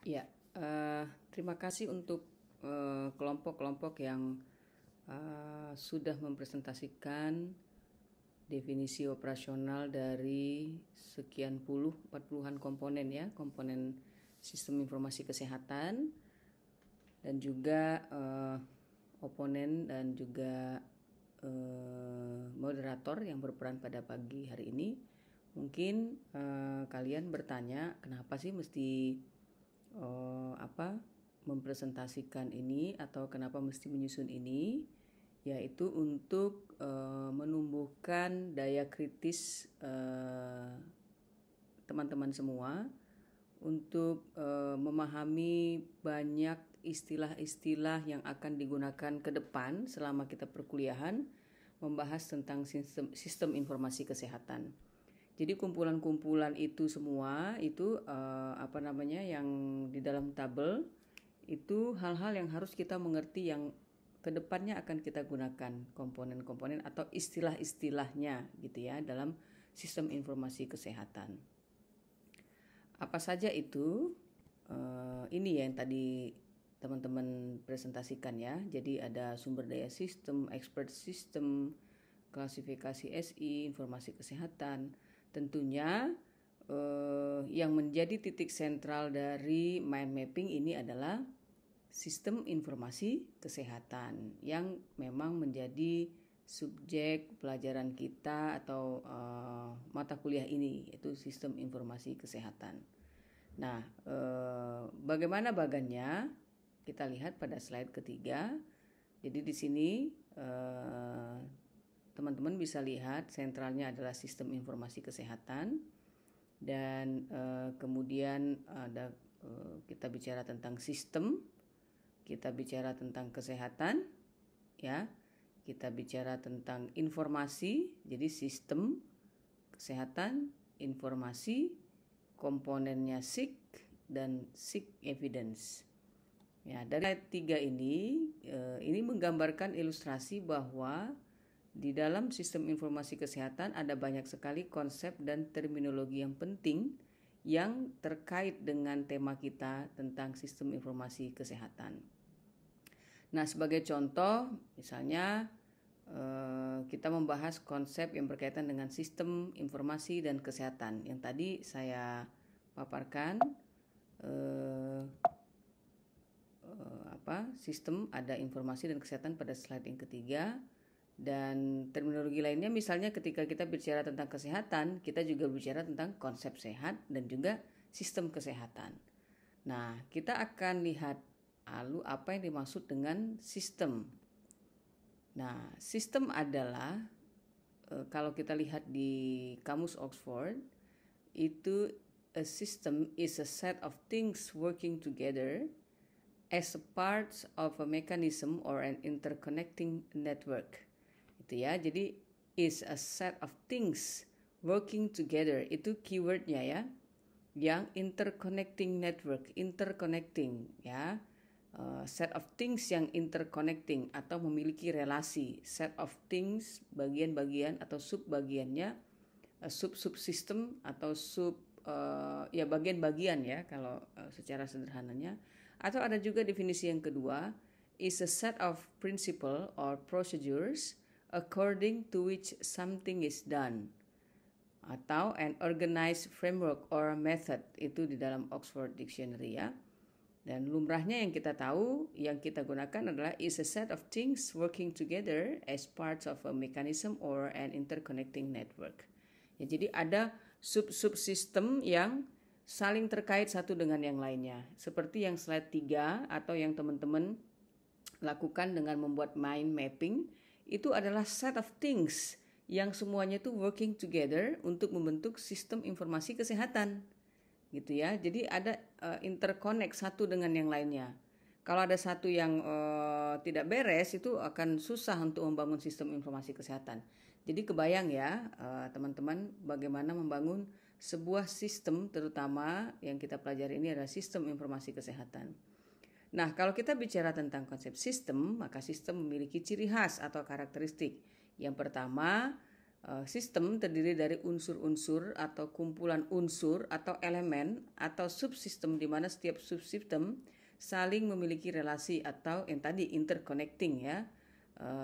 Ya, terima kasih untuk kelompok-kelompok yang sudah mempresentasikan definisi operasional dari sekian puluh, 40-an komponen ya, komponen sistem informasi kesehatan, dan juga oponen dan juga moderator yang berperan pada pagi hari ini. Mungkin kalian bertanya, kenapa sih mesti mempresentasikan ini atau kenapa mesti menyusun ini, yaitu untuk menumbuhkan daya kritis teman-teman semua untuk memahami banyak istilah-istilah yang akan digunakan ke depan selama kita perkuliahan membahas tentang sistem informasi kesehatan. Jadi kumpulan-kumpulan itu semua itu yang di dalam tabel itu hal-hal yang harus kita mengerti yang kedepannya akan kita gunakan komponen-komponen atau istilah-istilahnya gitu ya dalam sistem informasi kesehatan. Apa saja itu? Ini ya yang tadi teman-teman presentasikan ya. Jadi ada sumber daya sistem, expert system, klasifikasi SI, informasi kesehatan. Tentunya yang menjadi titik sentral dari mind mapping ini adalah sistem informasi kesehatan yang memang menjadi subjek pelajaran kita atau mata kuliah ini, yaitu sistem informasi kesehatan. Nah, bagaimana bagannya? Kita lihat pada slide ketiga. Jadi di sini teman-teman bisa lihat sentralnya adalah sistem informasi kesehatan, dan kemudian ada kita bicara tentang sistem, kita bicara tentang kesehatan, ya. Kita bicara tentang informasi, jadi sistem, kesehatan, informasi, komponennya SIG dan SIG evidence. Ya, dari tiga ini menggambarkan ilustrasi bahwa di dalam sistem informasi kesehatan ada banyak sekali konsep dan terminologi yang penting yang terkait dengan tema kita tentang sistem informasi kesehatan. Nah, sebagai contoh, misalnya kita membahas konsep yang berkaitan dengan sistem informasi dan kesehatan yang tadi saya paparkan. Sistem, ada informasi dan kesehatan pada slide yang ketiga, dan terminologi lainnya misalnya ketika kita bicara tentang kesehatan, kita juga bicara tentang konsep sehat dan juga sistem kesehatan. Nah, kita akan lihat lalu apa yang dimaksud dengan sistem. Nah, sistem adalah kalau kita lihat di kamus Oxford, itu a system is a set of things working together as a part of a mechanism or an interconnecting network. Itu ya. Jadi is a set of things working together, itu keywordnya ya. Yang interconnecting network, interconnecting ya. Set of things yang interconnecting atau memiliki relasi. Set of things, bagian-bagian atau sub-bagiannya, sub-subsystem atau bagian-bagian ya kalau secara sederhananya. Atau ada juga definisi yang kedua, is a set of principle or procedures according to which something is done, atau an organized framework or method, itu di dalam Oxford Dictionary ya. Dan lumrahnya yang kita tahu, yang kita gunakan adalah is a set of things working together as parts of a mechanism or an interconnecting network. Ya, jadi ada sub-subsistem yang saling terkait satu dengan yang lainnya. Seperti yang slide 3 atau yang teman-teman lakukan dengan membuat mind mapping, itu adalah set of things yang semuanya itu working together untuk membentuk sistem informasi kesehatan. Gitu ya. Jadi ada interconnect satu dengan yang lainnya. Kalau ada satu yang tidak beres, itu akan susah untuk membangun sistem informasi kesehatan. Jadi kebayang ya teman-teman bagaimana membangun sebuah sistem, terutama yang kita pelajari ini adalah sistem informasi kesehatan. Nah, kalau kita bicara tentang konsep sistem, maka sistem memiliki ciri khas atau karakteristik. Yang pertama, Sistem terdiri dari unsur-unsur atau kumpulan unsur atau elemen atau subsistem di mana setiap subsistem saling memiliki relasi atau yang tadi interconnecting ya,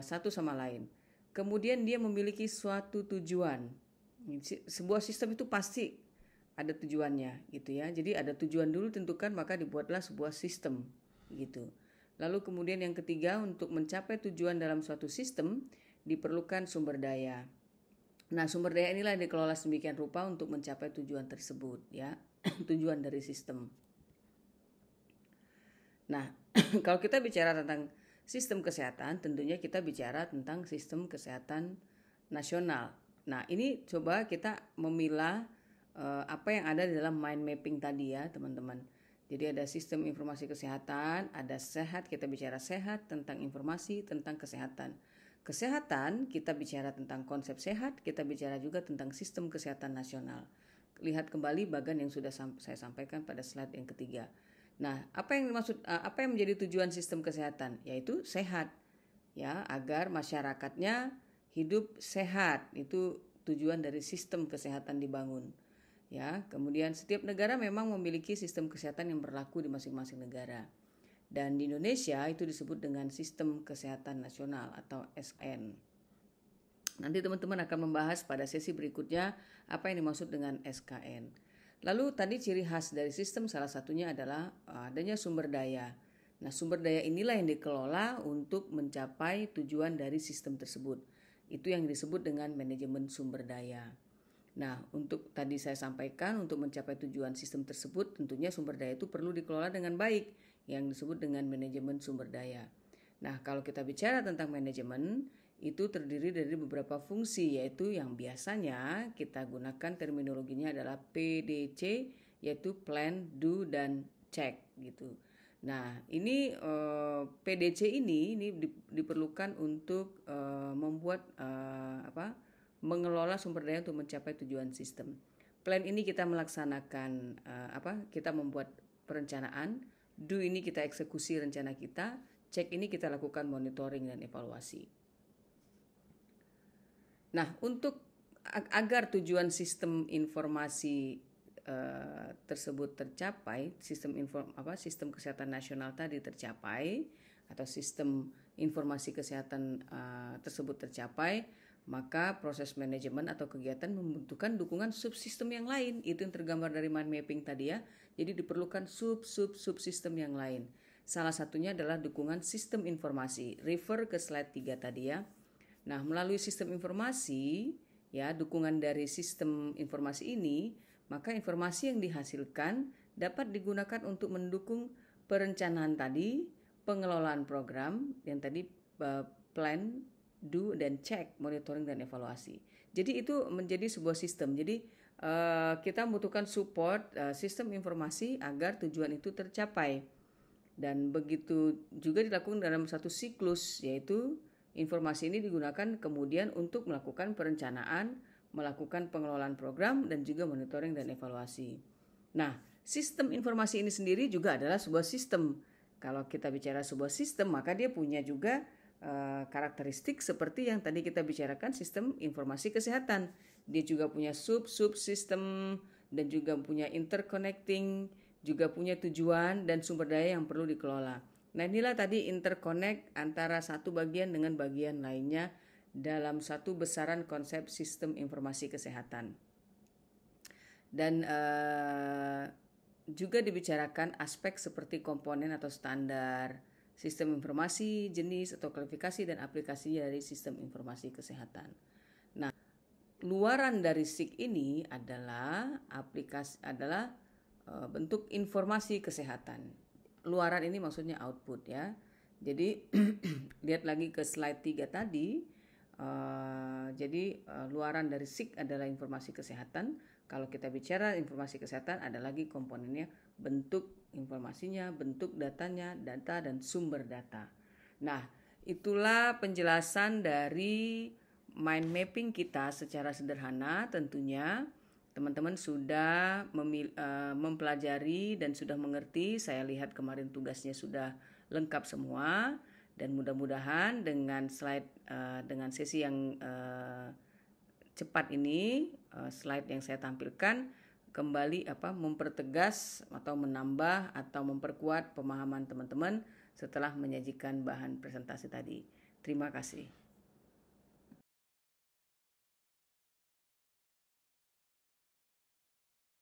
satu sama lain. Kemudian dia memiliki suatu tujuan. Sebuah sistem itu pasti ada tujuannya gitu ya. Jadi ada tujuan dulu tentukan, maka dibuatlah sebuah sistem gitu. Lalu kemudian yang ketiga, untuk mencapai tujuan dalam suatu sistem diperlukan sumber daya. Nah, sumber daya inilah yang dikelola sedemikian rupa untuk mencapai tujuan tersebut ya. Tujuan dari sistem. Nah, kalau kita bicara tentang sistem kesehatan, tentunya kita bicara tentang sistem kesehatan nasional. Nah, ini coba kita memilah apa yang ada di dalam mind mapping tadi ya, teman-teman. Jadi ada sistem informasi kesehatan, ada sehat, kita bicara sehat, tentang informasi, tentang kesehatan. Kesehatan, kita bicara tentang konsep sehat, kita bicara juga tentang sistem kesehatan nasional. Lihat kembali bagian yang sudah saya sampaikan pada slide yang ketiga. Nah, apa yang menjadi tujuan sistem kesehatan? Yaitu sehat, ya, agar masyarakatnya hidup sehat. Itu tujuan dari sistem kesehatan dibangun. Ya, kemudian setiap negara memang memiliki sistem kesehatan yang berlaku di masing-masing negara. Dan di Indonesia itu disebut dengan Sistem Kesehatan Nasional atau SN. Nanti teman-teman akan membahas pada sesi berikutnya apa yang dimaksud dengan SKN. Lalu tadi ciri khas dari sistem salah satunya adalah adanya sumber daya. Nah, sumber daya inilah yang dikelola untuk mencapai tujuan dari sistem tersebut. Itu yang disebut dengan manajemen sumber daya. Nah, untuk tadi saya sampaikan untuk mencapai tujuan sistem tersebut tentunya sumber daya itu perlu dikelola dengan baik yang disebut dengan manajemen sumber daya. Nah, kalau kita bicara tentang manajemen itu terdiri dari beberapa fungsi, yaitu yang biasanya kita gunakan terminologinya adalah PDC, yaitu plan, do, dan check gitu. Nah, ini PDC ini diperlukan untuk membuat mengelola sumber daya untuk mencapai tujuan sistem. Plan ini kita melaksanakan kita membuat perencanaan. Do ini kita eksekusi rencana kita, check ini kita lakukan monitoring dan evaluasi. Nah, untuk agar tujuan sistem informasi tersebut tercapai, sistem kesehatan nasional tadi tercapai atau sistem informasi kesehatan tersebut tercapai, maka proses manajemen atau kegiatan membutuhkan dukungan subsistem yang lain. Itu yang tergambar dari mind mapping tadi ya. Jadi diperlukan subsistem yang lain. Salah satunya adalah dukungan sistem informasi. Refer ke slide 3 tadi ya. Nah, melalui sistem informasi, ya, dukungan dari sistem informasi ini, maka informasi yang dihasilkan dapat digunakan untuk mendukung perencanaan tadi, pengelolaan program yang tadi plan, do, dan check, monitoring dan evaluasi. Jadi itu menjadi sebuah sistem. Jadi kita membutuhkan support sistem informasi agar tujuan itu tercapai. Dan begitu juga dilakukan dalam satu siklus, yaitu informasi ini digunakan kemudian untuk melakukan perencanaan, melakukan pengelolaan program, dan juga monitoring dan evaluasi. Nah, sistem informasi ini sendiri juga adalah sebuah sistem. Kalau kita bicara sebuah sistem, maka dia punya juga karakteristik seperti yang tadi kita bicarakan sistem informasi kesehatan. Dia juga punya subsistem dan juga punya interconnecting, juga punya tujuan dan sumber daya yang perlu dikelola. Nah, inilah tadi interconnect antara satu bagian dengan bagian lainnya dalam satu besaran konsep sistem informasi kesehatan. Dan juga dibicarakan aspek seperti komponen atau standar, sistem informasi, jenis atau klasifikasi dan aplikasi dari sistem informasi kesehatan. Nah, luaran dari SIK ini adalah bentuk informasi kesehatan. Luaran ini maksudnya output ya. Jadi lihat lagi ke slide 3 tadi. Luaran dari SIK adalah informasi kesehatan. Kalau kita bicara informasi kesehatan ada lagi komponennya, bentuk informasinya, bentuk datanya, data dan sumber data. Nah, itulah penjelasan dari mind mapping kita secara sederhana. Tentunya teman-teman sudah mempelajari dan sudah mengerti. Saya lihat kemarin tugasnya sudah lengkap semua. Dan mudah-mudahan dengan slide dengan sesi yang cepat ini, slide yang saya tampilkan kembali mempertegas atau menambah atau memperkuat pemahaman teman-teman setelah menyajikan bahan presentasi tadi. Terima kasih.